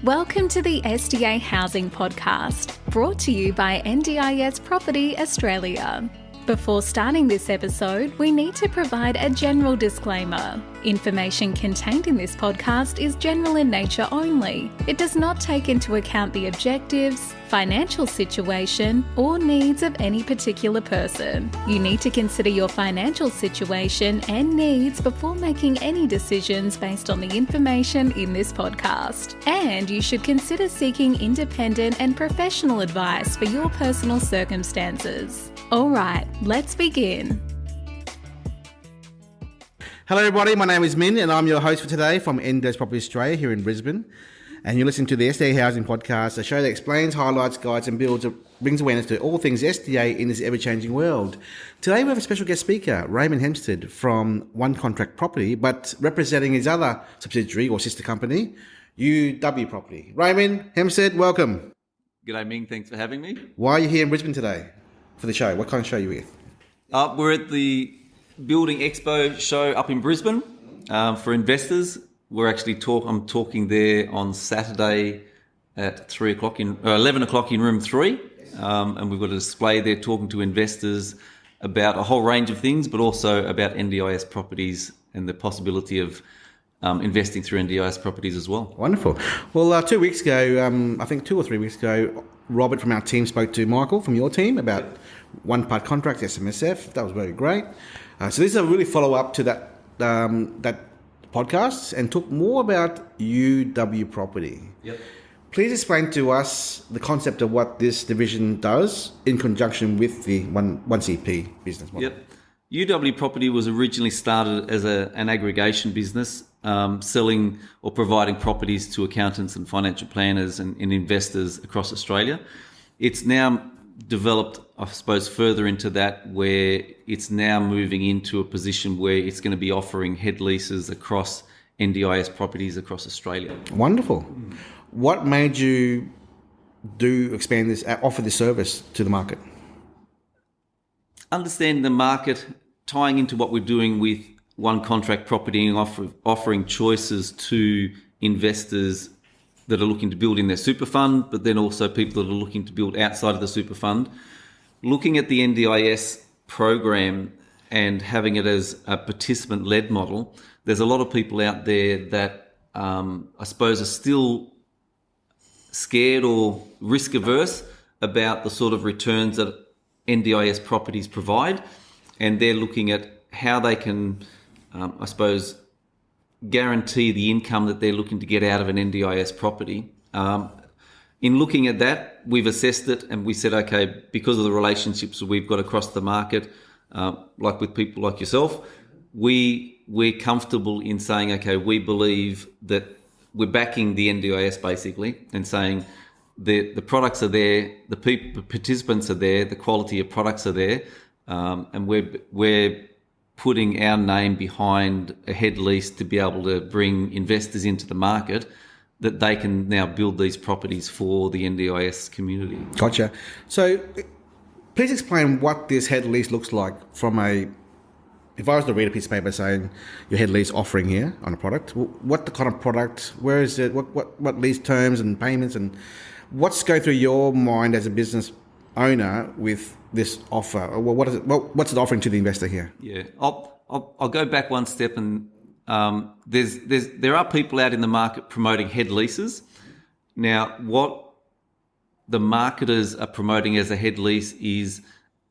Welcome to the SDA Housing Podcast, brought to you by NDIS Property Australia. Before starting this episode, we need to provide a general disclaimer. Information contained in this podcast is general in nature only. It does not take into account the objectives, financial situation, or needs of any particular person. You need to consider your financial situation and needs before making any decisions based on the information in this podcast. And you should consider seeking independent and professional advice for your personal circumstances. All right, let's begin. Hello everybody, my name is Min and I'm your host for today from NDIS Property Australia here in Brisbane. And you're listening to the SDA Housing Podcast, a show that explains, highlights, guides and brings awareness to all things SDA in this ever-changing world. Today we have a special guest speaker, Raymond Hempstead from One Contract Property, but representing his other subsidiary or sister company, UW Property. Raymond Hempstead, welcome. G'day Ming, thanks for having me. Why are you here in Brisbane today for the show? What kind of show are you with? We're at the Building Expo show up in Brisbane for investors. I'm talking there on Saturday at 11 o'clock in room 3, and we've got a display there talking to investors about a whole range of things, but also about NDIS properties and the possibility of investing through NDIS properties as well. Wonderful. Well, 2 weeks ago, I think 2 or 3 weeks ago, Robert from our team spoke to Michael from your team about one-part contract, SMSF. That was very great. So this is a really follow-up to that podcast and talk more about UW Property. Yep. Please explain to us the concept of what this division does in conjunction with the 1CP business model. Yep. UW Property was originally started as an aggregation business, selling or providing properties to accountants and financial planners and investors across Australia. It's now developed, I suppose, further into that, where it's now moving into a position where it's going to be offering head leases across NDIS properties across Australia. Wonderful. What made you offer this service to the market? Understanding the market, tying into what we're doing with One Contract Property and offering choices to investors that are looking to build in their super fund, but then also people that are looking to build outside of the super fund. Looking at the NDIS program and having it as a participant-led model, there's a lot of people out there that I suppose are still scared or risk-averse about the sort of returns that NDIS properties provide, and they're looking at how they can, I suppose, guarantee the income that they're looking to get out of an NDIS property. In looking at that, we've assessed it and we said, okay, because of the relationships that we've got across the market, like with people like yourself, we're comfortable in saying, okay, we believe that we're backing the NDIS basically and saying the products are there, the participants are there, the quality of products are there, and we're putting our name behind a head lease to be able to bring investors into the market that they can now build these properties for the NDIS community. Gotcha. So please explain what this head lease looks like if I was to read a piece of paper saying your head lease offering here on a product, what the kind of product, where is it, what lease terms and payments, and what's going through your mind as a business owner with this offer? What's it offering to the investor here? Yeah, I'll go back one step, and there are people out in the market promoting head leases. Now, what the marketers are promoting as a head lease is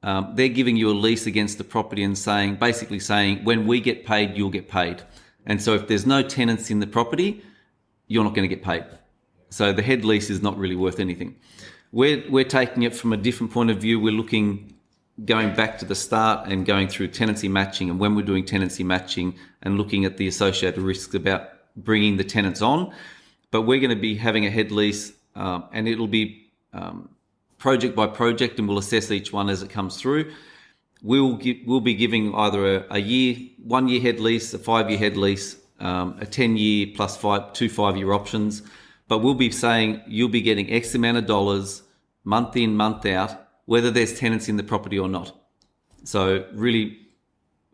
they're giving you a lease against the property and basically saying, when we get paid, you'll get paid. And so if there's no tenants in the property, you're not going to get paid. So the head lease is not really worth anything. We're taking it from a different point of view. We're going back to the start and going through tenancy matching, and when we're doing tenancy matching and looking at the associated risks about bringing the tenants on. But we're going to be having a head lease, and it'll be project by project, and we'll assess each one as it comes through. We'll be giving either a 1 year head lease, a 5 year head lease, a 10-year plus 2 5-year options. But we'll be saying you'll be getting X amount of dollars month in, month out, whether there's tenants in the property or not. So really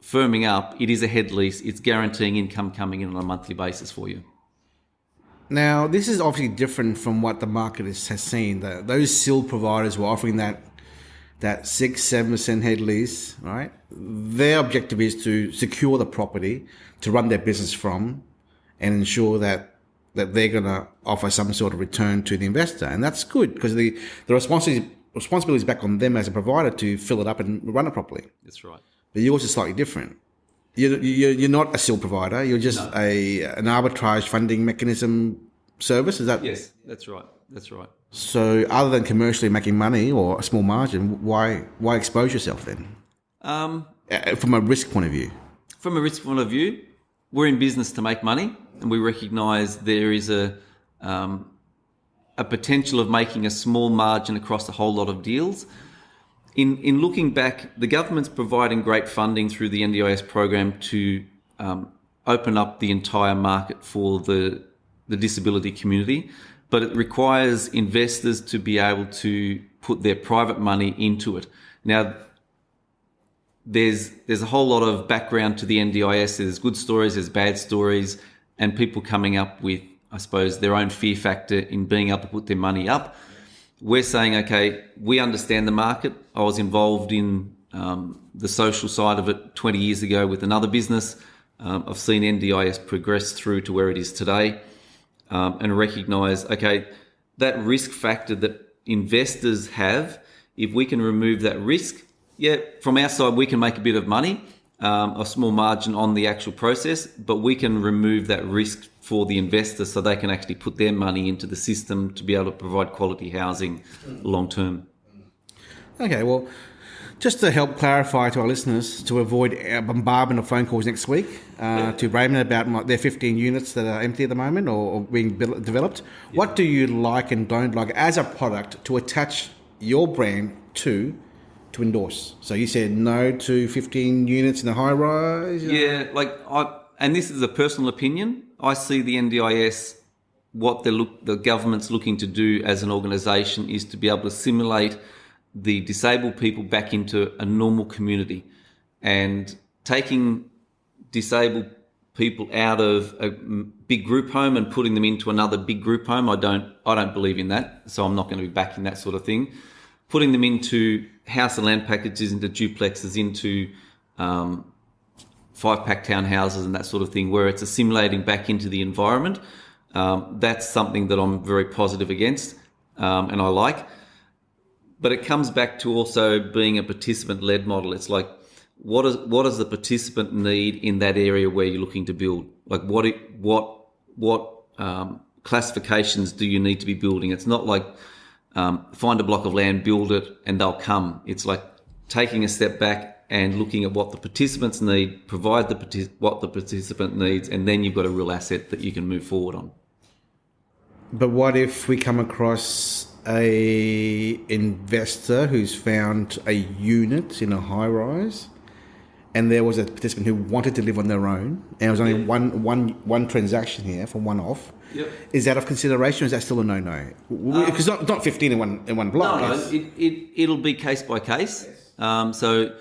firming up, it is a head lease. It's guaranteeing income coming in on a monthly basis for you. Now, this is obviously different from what the market has seen. Those SIL providers were offering that 6-7% head lease, right? Their objective is to secure the property to run their business from and ensure that they're going to offer some sort of return to the investor. And that's good because the responsibility is back on them as a provider to fill it up and run it properly. That's right. But yours is slightly different. You're not a SIL provider. You're just an arbitrage funding mechanism service. Is that? Yes, that's right. That's right. So other than commercially making money or a small margin, why expose yourself then? From a risk point of view? From a risk point of view, we're in business to make money, and we recognise there is a potential of making a small margin across a whole lot of deals. In looking back, the government's providing great funding through the NDIS program to open up the entire market for the disability community, but it requires investors to be able to put their private money into it. Now, there's a whole lot of background to the NDIS. There's good stories, there's bad stories, and people coming up with, I suppose, their own fear factor in being able to put their money up. We're saying, okay, we understand the market. I was involved in the social side of it 20 years ago with another business. I've seen NDIS progress through to where it is today, and recognise, okay, that risk factor that investors have, if we can remove that risk, from our side, we can make a bit of money, a small margin on the actual process, but we can remove that risk for the investor so they can actually put their money into the system to be able to provide quality housing long term. Okay, well, just to help clarify to our listeners, to avoid bombardment of phone calls next week to Raymond about their 15 units that are empty at the moment or being developed, what do you like and don't like as a product to attach your brand to endorse? So you said no to 15 units in a high rise? Yeah, and this is a personal opinion. I see the NDIS, what the government's looking to do as an organisation is to be able to assimilate the disabled people back into a normal community, and taking disabled people out of a big group home and putting them into another big group home. I don't believe in that, so I'm not going to be backing that sort of thing. Putting them into house and land packages, into duplexes, into 5-pack townhouses and that sort of thing, where it's assimilating back into the environment. That's something that I'm very positive against, and I like. But it comes back to also being a participant-led model. It's like, what does the participant need in that area where you're looking to build? Like, what classifications do you need to be building? It's not like find a block of land, build it, and they'll come. It's like taking a step back and looking at what the participants need, provide what the participant needs, and then you've got a real asset that you can move forward on. But what if we come across a investor who's found a unit in a high rise, and there was a participant who wanted to live on their own, and it was only one transaction here for one off? Yep. Is that of consideration, or is that still a no-no? Because not 15 in one block. No, it'll be case by case. So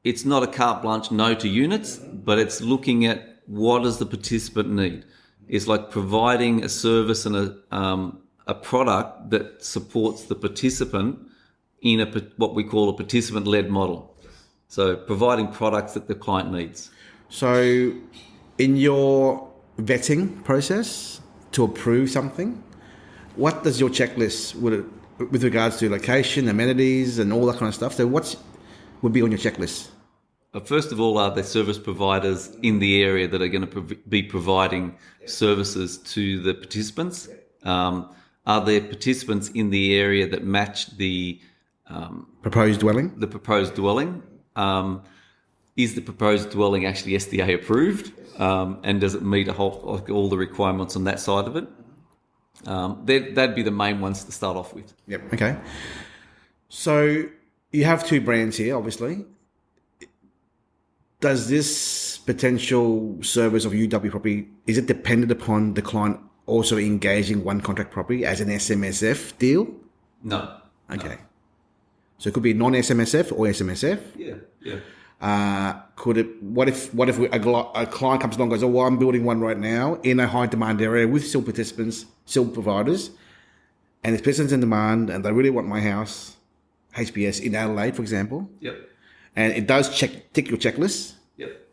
it's not a carte blanche no to units, but it's looking at what does the participant need. It's like providing a service and a product that supports the participant in what we call a participant-led model. So providing products that the client needs. So in your vetting process to approve something, what does your checklist with regards to location, amenities, and all that kind of stuff? So what would be on your checklist? First of all, are there service providers in the area that are going to be providing services to the participants? Are there participants in the area that match the proposed dwelling? The proposed dwelling. Is the proposed dwelling actually SDA approved? And does it meet all the requirements on that side of it? That'd be the main ones to start off with. Yep. Okay. So you have two brands here, obviously. Does this potential service of UW property, is it dependent upon the client also engaging one contract property as an SMSF deal? No. Okay. No. So it could be non-SMSF or SMSF? Yeah. What if a client comes along and goes, oh, well, I'm building one right now in a high demand area with still participants, still providers, and there's participants in demand and they really want my house, HBS in Adelaide, for example. Yep. And it does tick your checklist. Yep.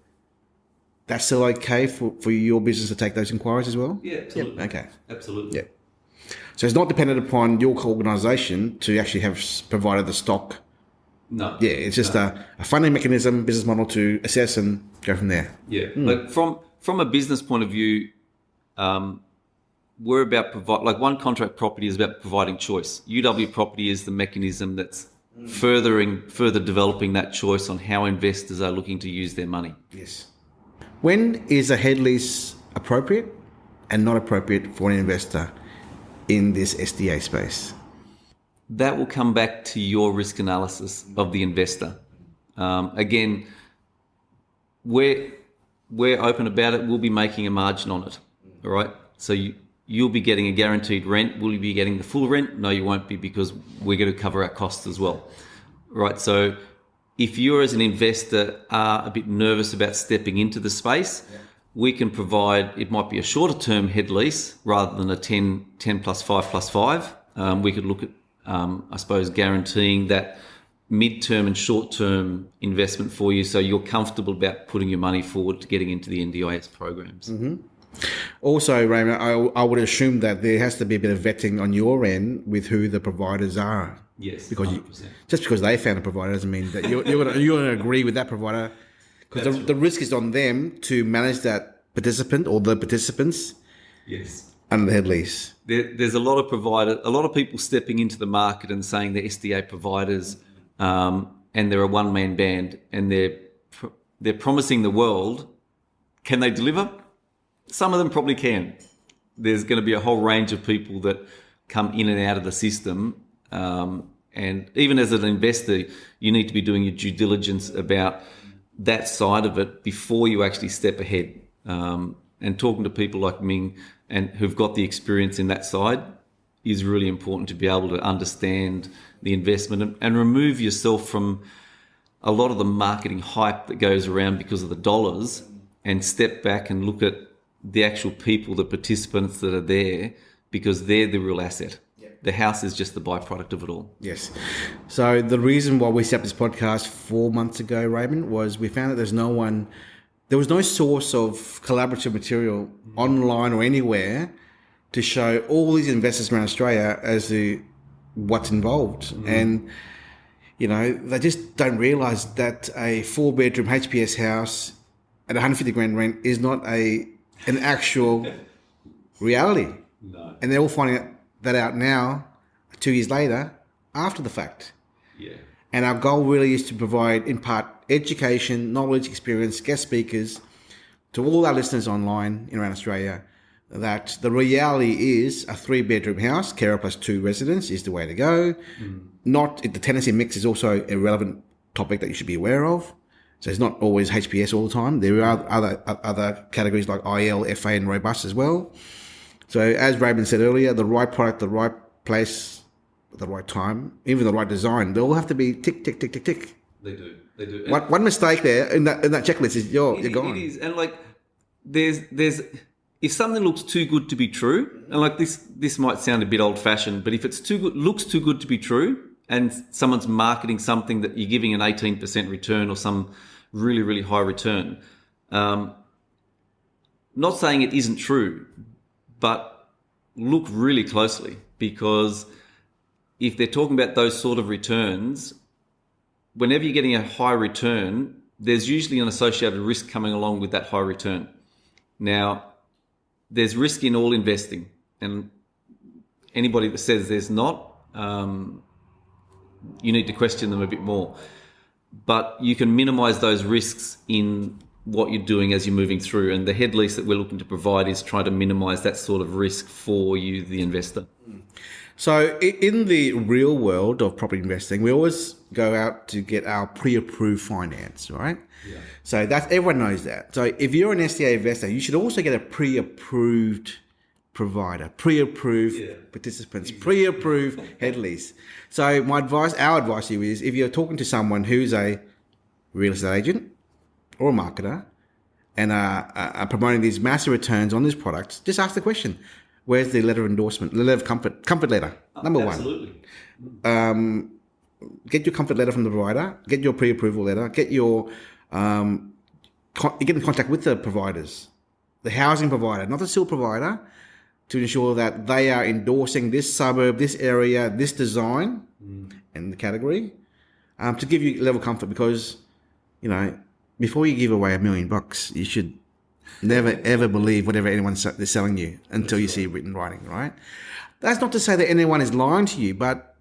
That's still okay for your business to take those inquiries as well? Yeah, absolutely. Yep. Okay. Absolutely. Yeah. So it's not dependent upon your organisation to actually have provided the stock. No. Yeah, it's just a funding mechanism, business model to assess and go from there. Yeah. Like from a business point of view, we're about one contract property is about providing choice. UW property is the mechanism that's further developing that choice on how investors are looking to use their money. Yes. When is a head lease appropriate and not appropriate for an investor in this SDA space? That will come back to your risk analysis of the investor. Again, we're open about it. We'll be making a margin on it. All right. So you'll be getting a guaranteed rent. Will you be getting the full rent? No, you won't be, because we're going to cover our costs as well. Right. So if you as an investor are a bit nervous about stepping into the space, we can provide, it might be a shorter term head lease rather than a 10 plus 5 plus 5. We could look at, I suppose, guaranteeing that mid-term and short-term investment for you, so you're comfortable about putting your money forward to getting into the NDIS programs. Mm-hmm. Also, Raymond, I would assume that there has to be a bit of vetting on your end with who the providers are. Yes, because 100%. Just because they found a provider doesn't mean that you're going to agree with that provider, because the risk is on them to manage that participant or the participants. Yes. Under the head lease. There's a lot of people stepping into the market and saying they're SDA providers, and they're a one-man band, and they're promising the world. Can they deliver? Some of them probably can. There's going to be a whole range of people that come in and out of the system. And even as an investor, you need to be doing your due diligence about that side of it before you actually step ahead. And talking to people like Ming and who've got the experience in that side is really important to be able to understand the investment and remove yourself from a lot of the marketing hype that goes around because of the dollars, and step back and look at the actual people, the participants that are there, because they're the real asset. The house is just the byproduct of it all. Yes. So the reason why we set up this podcast 4 months ago, Raymond, was we found that there was no source of collaborative material online or anywhere to show all these investors around Australia as to what's involved. And, they just don't realise that a 4-bedroom HPS house at 150 grand rent is not an actual reality. No. And they're all finding that out now, 2 years later, after the fact. Yeah. And our goal really is to provide, in part, education, knowledge, experience, guest speakers to all our listeners online around Australia, that the reality is a 3-bedroom house, carer plus 2 residents, is the way to go. Not the tenancy mix is also a relevant topic that you should be aware of. So it's not always HPS all the time. There are other categories like IL, FA, and robust as well. So as Raymond said earlier, the right product, the right place, at the right time, even the right design, they all have to be tick, tick, tick, tick, tick. They do. One mistake there in that checklist is you're gone. It is, and there's if something looks too good to be true, and this might sound a bit old fashioned, but if it's looks too good to be true, and someone's marketing something that you're giving an 18% return or some really, really high return, not saying it isn't true, but look really closely, because if they're talking about those sort of returns, whenever you're getting a high return, there's usually an associated risk coming along with that high return. Now, there's risk in all investing, and anybody that says there's not, you need to question them a bit more. But you can minimize those risks in what you're doing as you're moving through, and the head lease that we're looking to provide is trying to minimize that sort of risk for you, the investor. So in the real world of property investing, we always go out to get our pre-approved finance, right? Yeah. So everyone knows that. So if you're an SDA investor, you should also get a pre-approved provider, pre-approved participants, pre-approved head lease. So our advice to you is, if you're talking to someone who's a real estate agent or a marketer and are promoting these massive returns on this product, just ask the question, where's the letter of endorsement, the letter of comfort letter, number Absolutely. one. Get your comfort letter from the provider, get your pre-approval letter, get your get in contact with the providers, the housing provider, not the SIL provider, to ensure that they are endorsing this suburb, this area, this design, and the category, to give you level of comfort. Because, before you give away $1 million, you should never ever believe whatever anyone's selling you until you see it written writing, right? That's not to say that anyone is lying to you, but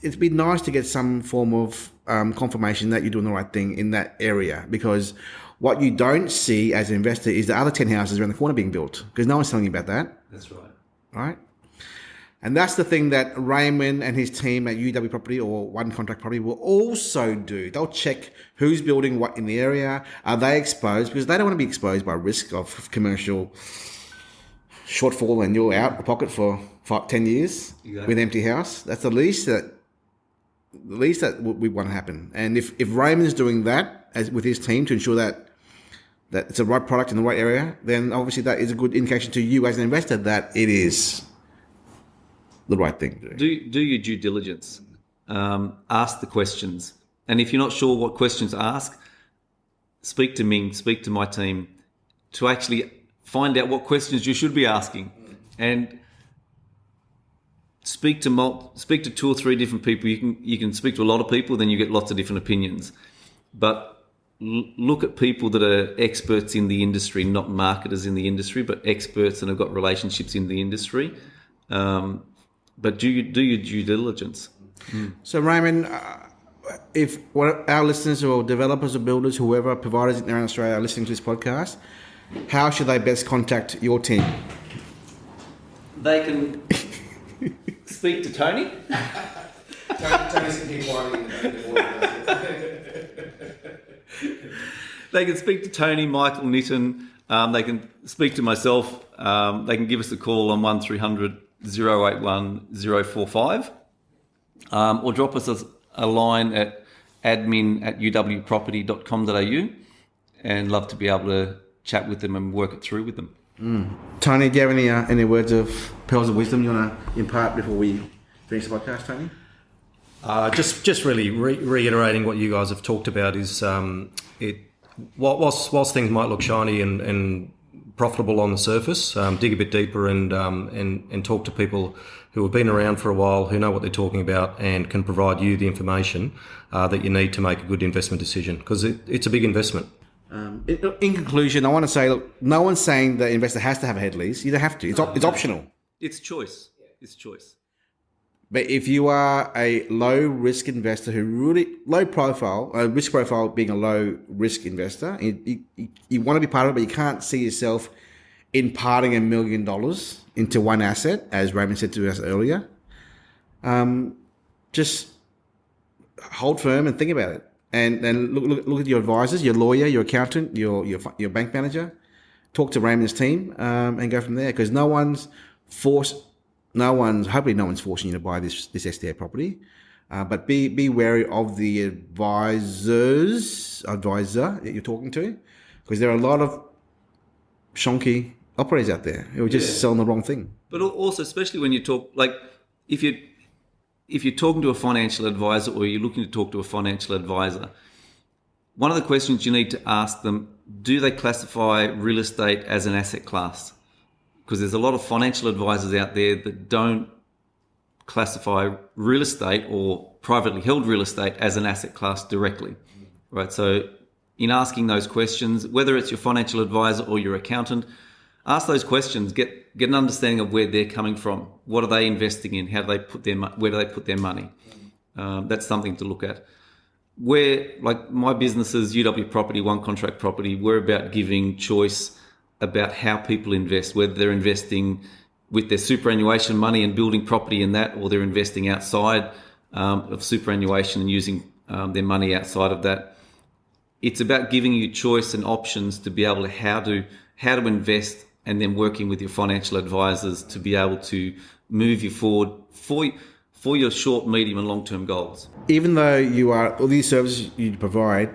it'd be nice to get some form of confirmation that you're doing the right thing in that area, because what you don't see as an investor is the other 10 houses around the corner being built, because no one's telling you about that. That's right. Right? And that's the thing that Raymond and his team at UW Property or One Contract Property will also do. They'll check who's building what in the area. Are they exposed? Because they don't want to be exposed by risk of commercial shortfall and you're out of pocket for 10 years with an empty house. That's the least that we want to happen. And if Raymond's doing that with his team to ensure that it's the right product in the right area, then obviously that is a good indication to you as an investor that it is the right thing to do. Do your due diligence. Ask the questions. And if you're not sure what questions to ask, speak to Ming, speak to my team to actually find out what questions you should be asking. And speak to 2 or 3 different people. You can speak to a lot of people, then you get lots of different opinions. But look at people that are experts in the industry, not marketers in the industry, but experts and have got relationships in the industry. But do your due diligence. So Raymond, if our listeners or developers or builders, whoever, providers around Australia are listening to this podcast, how should they best contact your team? They can speak to Tony. Tony's inquiring. They can speak to Tony, Michael, Nitton. They can speak to myself. They can give us a call on 1300 081 045, or drop us a line at admin@uwproperty.com.au, and love to be able to chat with them and work it through with them. Tony, do you have any words of pearls of wisdom you want to impart before we finish the podcast, Tony? Just really reiterating what you guys have talked about is whilst things might look shiny and profitable on the surface, dig a bit deeper and talk to people who have been around for a while, who know what they're talking about, and can provide you the information that you need to make a good investment decision, because it's a big investment. In conclusion, I want to say, look, no one's saying the investor has to have a head lease. You don't have to. It's optional. It's choice. It's choice. But if you are a low risk investor who really low profile, risk profile being a low risk investor, you want to be part of it, but you can't see yourself imparting $1 million into one asset, as Raymond said to us earlier. Just hold firm and think about it, and look at your advisors, your lawyer, your accountant, your bank manager. Talk to Raymond's team and go from there, because hopefully no one's forcing you to buy this SDA property, but be wary of the advisor that you're talking to, because there are a lot of shonky operators out there who are just selling the wrong thing. But also, especially when you talk, like if you're talking to a financial advisor or you're looking to talk to a financial advisor, one of the questions you need to ask them: do they classify real estate as an asset class? Because there's a lot of financial advisors out there that don't classify real estate or privately held real estate as an asset class directly, right? So in asking those questions, whether it's your financial advisor or your accountant, ask those questions, get an understanding of where they're coming from. What are they investing in? Where do they put their money? That's something to look at. Where, like my businesses, UW Property, One Contract Property, we're about giving choice about how people invest, whether they're investing with their superannuation money and building property in that, or they're investing outside of superannuation and using their money outside of that. It's about giving you choice and options to be able to how to invest, and then working with your financial advisors to be able to move you forward for your short, medium and long-term goals. Even though all these services you provide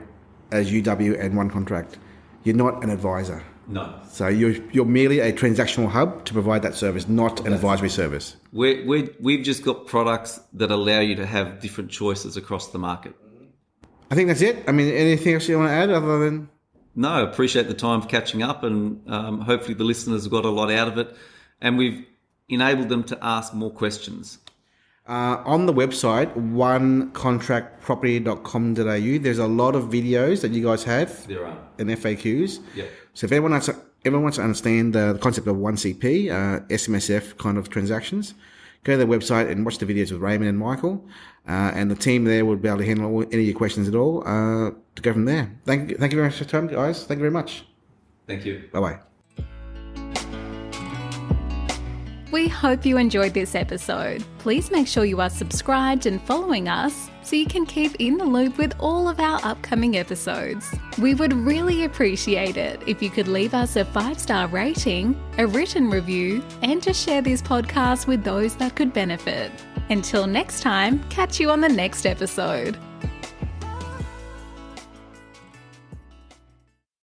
as UW and one contract. You're not an advisor. No. So you're merely a transactional hub to provide that service, not an advisory service. We've just got products that allow you to have different choices across the market. I think that's it. I mean, anything else you want to add other than... No, I appreciate the time for catching up, and hopefully the listeners have got a lot out of it, and we've enabled them to ask more questions. On the website, onecontractproperty.com.au, there's a lot of videos that you guys have. There are. And FAQs. Yep. So if everyone wants to understand the concept of 1CP, SMSF kind of transactions, go to their website and watch the videos with Raymond and Michael, and the team there will be able to handle any of your questions at all to go from there. Thank you very much for your time, guys. Thank you very much. Thank you. Bye-bye. We hope you enjoyed this episode. Please make sure you are subscribed and following us so you can keep in the loop with all of our upcoming episodes. We would really appreciate it if you could leave us a 5-star rating, a written review, and to share this podcast with those that could benefit. Until next time, catch you on the next episode.